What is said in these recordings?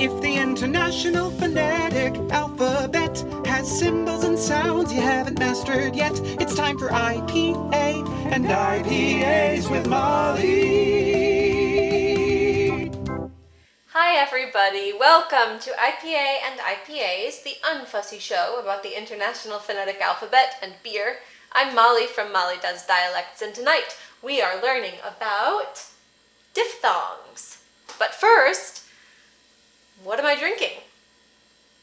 If the International Phonetic Alphabet has symbols and sounds you haven't mastered yet, it's time for IPA and IPAs with Molly. Hi everybody, welcome to IPA and IPAs, the unfussy show about the International Phonetic Alphabet and beer. I'm Molly from Molly Does Dialects, and tonight we are learning about diphthongs. But first, what am I drinking?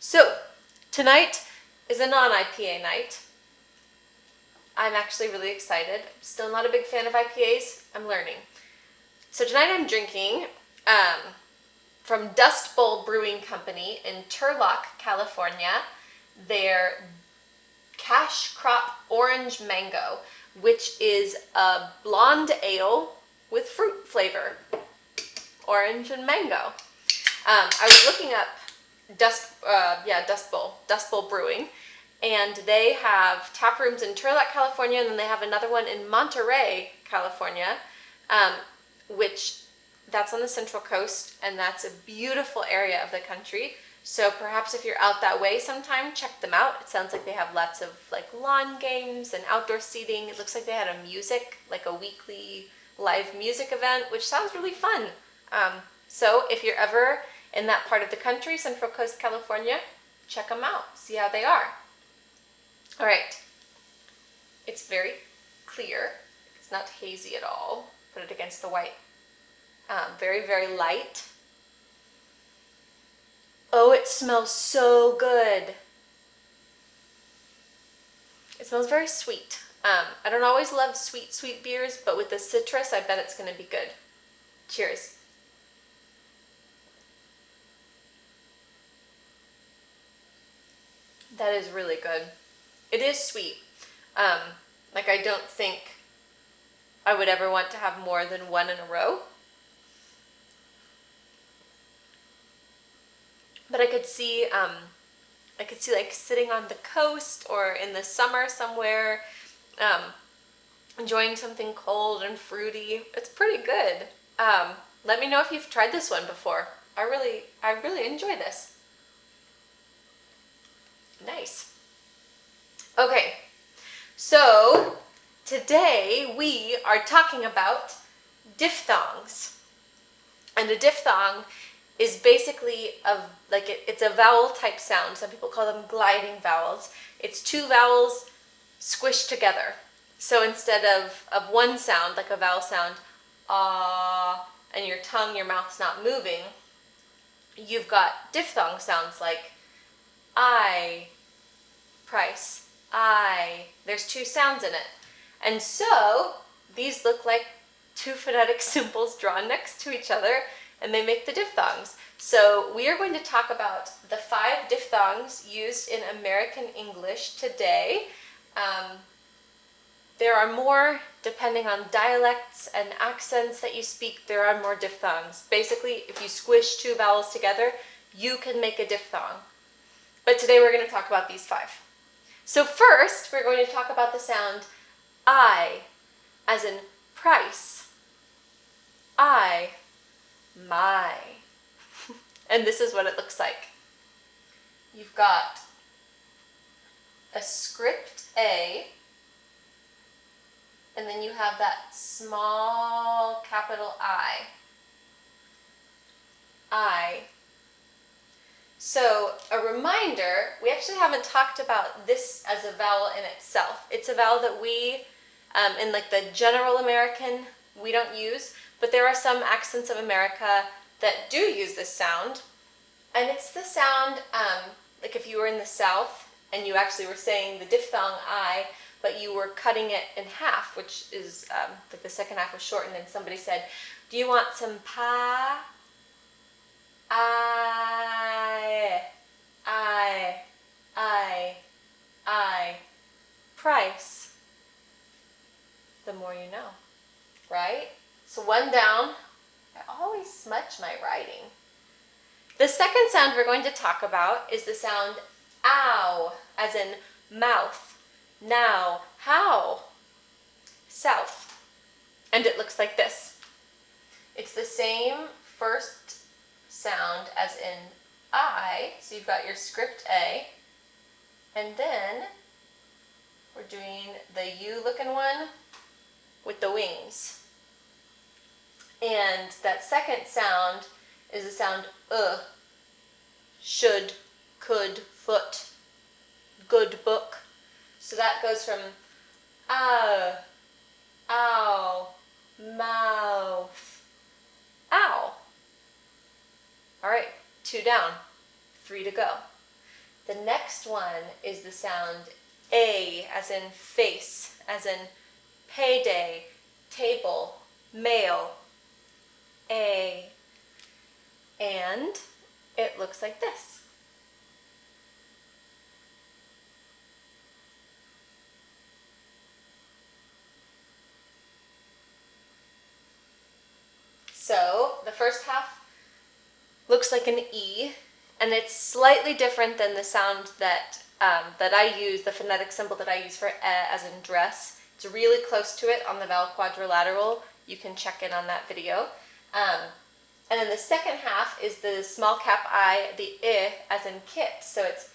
So, tonight is a non-IPA night. I'm actually really excited. I'm still not a big fan of IPAs. I'm learning. So tonight I'm drinking from Dust Bowl Brewing Company in Turlock, California, their Cash Crop Orange Mango, which is a blonde ale with fruit flavor. Orange and mango. I was looking up Dust Bowl Brewing, and they have tap rooms in Turlock, California, and then they have another one in Monterey, California, which that's on the Central Coast, and that's a beautiful area of the country. So perhaps if you're out that way sometime, check them out. It sounds like they have lots of lawn games and outdoor seating. It looks like they had a weekly live music event, which sounds really fun. So if you're ever in that part of the country, Central Coast, California, check them out, see how they are. All right, it's very clear. It's not hazy at all. Put it against the white. Very, very light. Oh, it smells so good. It smells very sweet. I don't always love sweet beers, but with the citrus, I bet it's going to be good. Cheers. That is really good. It is sweet. I don't think I would ever want to have more than one in a row. But I could see sitting on the coast or in the summer somewhere, enjoying something cold and fruity. It's pretty good. Let me know if you've tried this one before. I really enjoy this. Nice. Okay, so today we are talking about diphthongs. And a diphthong is basically it's a vowel type sound. Some people call them gliding vowels. It's two vowels squished together. So instead of one sound, like a vowel sound, ah, and your mouth's not moving, you've got diphthong sounds like I, price, I. There's two sounds in it. And so these look like two phonetic symbols drawn next to each other, and they make the diphthongs. So we are going to talk about the 5 diphthongs used in American English today. There are more, depending on dialects and accents that you speak, there are more diphthongs. Basically, if you squish two vowels together, you can make a diphthong. But today we're going to talk about these 5. So first, we're going to talk about the sound I, as in price. I, my. And this is what it looks like. You've got a script A, and then you have that small capital I. I. So a reminder, we actually haven't talked about this as a vowel in itself. It's a vowel that we, in the general American, we don't use, but there are some accents of America that do use this sound. And it's the sound, if you were in the South and you actually were saying the diphthong I, but you were cutting it in half, which is, the second half was shortened, and somebody said, do you want some pie? I, price. The more you know, right? So one down. I always smudge my writing. The second sound we're going to talk about is the sound ow, as in mouth. Now, how? South. And it looks like this. It's the same first sound as in So you've got your script A, and then we're doing the U looking one with the wings. And that second sound is the sound should, could, foot, good book. So that goes from ow, mouth, ow. All right, 2 down, 3 to go. The next one is the sound A, as in face, as in payday, table, mail, A. And it looks like this. So the first half looks like an E, and it's slightly different than the sound that I use, the phonetic symbol that I use for as in dress. It's really close to it on the vowel quadrilateral. You can check in on that video. And then the second half is the small cap I, the I, as in kit. So it's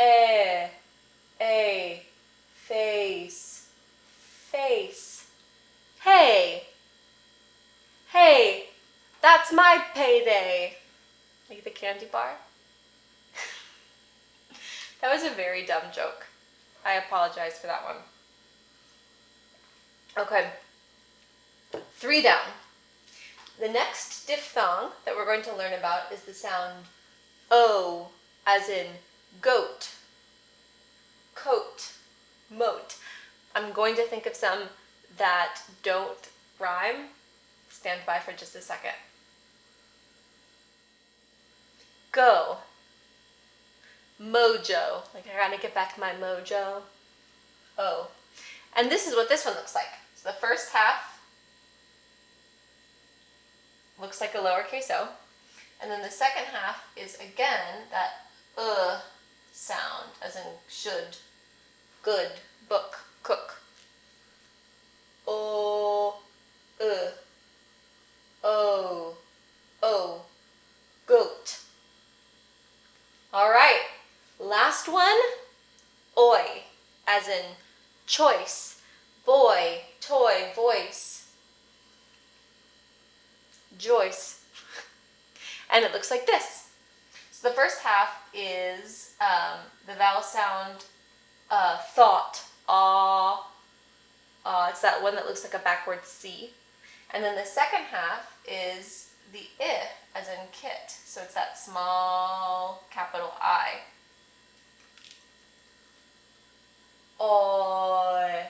a, face, face. Hey, hey, that's my payday. Like the candy bar. That was a very dumb joke. I apologize for that one. Okay, 3 down. The next diphthong that we're going to learn about is the sound O, as in goat, coat, moat. I'm going to think of some that don't rhyme. Stand by for just a second. Go, mojo, like I gotta get back my mojo. O. And this is what this one looks like. So the first half looks like a lowercase o. And then the second half is again that sound, as in should, good, book, cook. O, o, goat. All right, last one, oi, as in choice, boy, toy, voice, Joyce. And it looks like this. So the first half is the vowel sound thought, aw. It's that one that looks like a backward C. And then the second half is the I, as in kit. So it's that small capital I. Oi,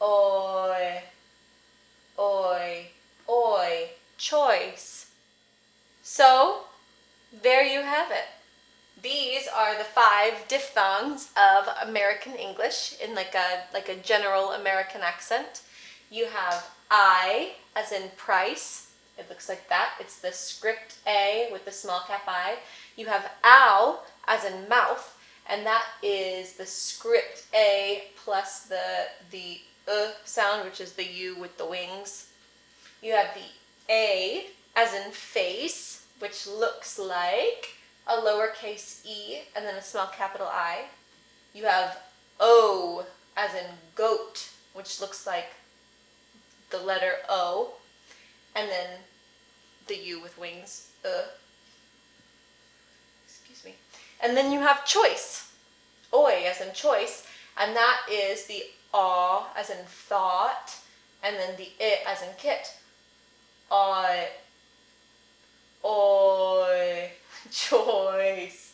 oi, oi, oi, choice. So there you have it. These are the 5 diphthongs of American English in like a general American accent. You have I, as in price. It looks like that. It's the script A with the small cap I. You have ow, as in mouth, and that is the script A plus the sound, which is the U with the wings. You have the A, as in face, which looks like a lowercase e and then a small capital I. You have O, as in goat, which looks like the letter O, and then the U with wings, excuse me. And then you have choice, oi, as in choice, and that is the aw, as in thought, and then the I, as in kit. Oi, oi, choice.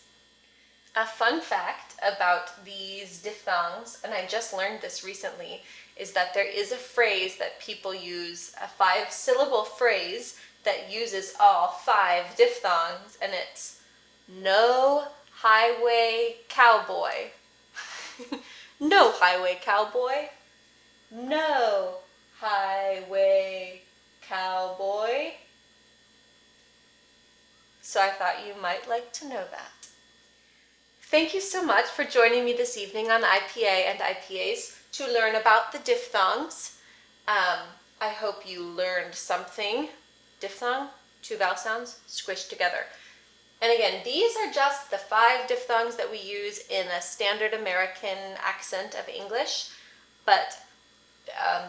A fun fact about these diphthongs, and I just learned this recently, is that there is a phrase that people use, a 5-syllable phrase that uses all 5 diphthongs, and it's no highway cowboy. No highway cowboy. No highway cowboy. So I thought you might like to know that. Thank you so much for joining me this evening on IPA and IPAs to learn about the diphthongs. I hope you learned something. Diphthong, 2 vowel sounds squished together. And again, these are just the 5 diphthongs that we use in a standard American accent of English, but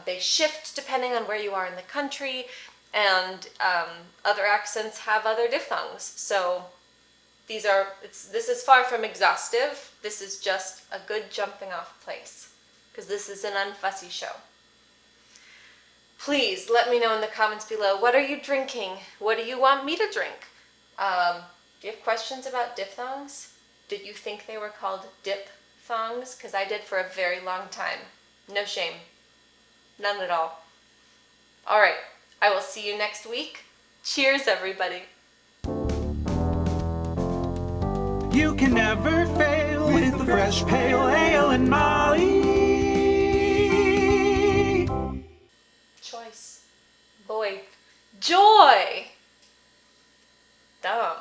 they shift depending on where you are in the country, and other accents have other diphthongs. So this is far from exhaustive. This is just a good jumping off place, because this is an unfussy show. Please let me know in the comments below, what are you drinking? What do you want me to drink? Do you have questions about diphthongs? Did you think they were called dipthongs? Because I did for a very long time. No shame. None at all. All right, I will see you next week. Cheers, everybody. You can never fail with the fresh pale ale and Molly. Choice. Boy. Joy. Dumb.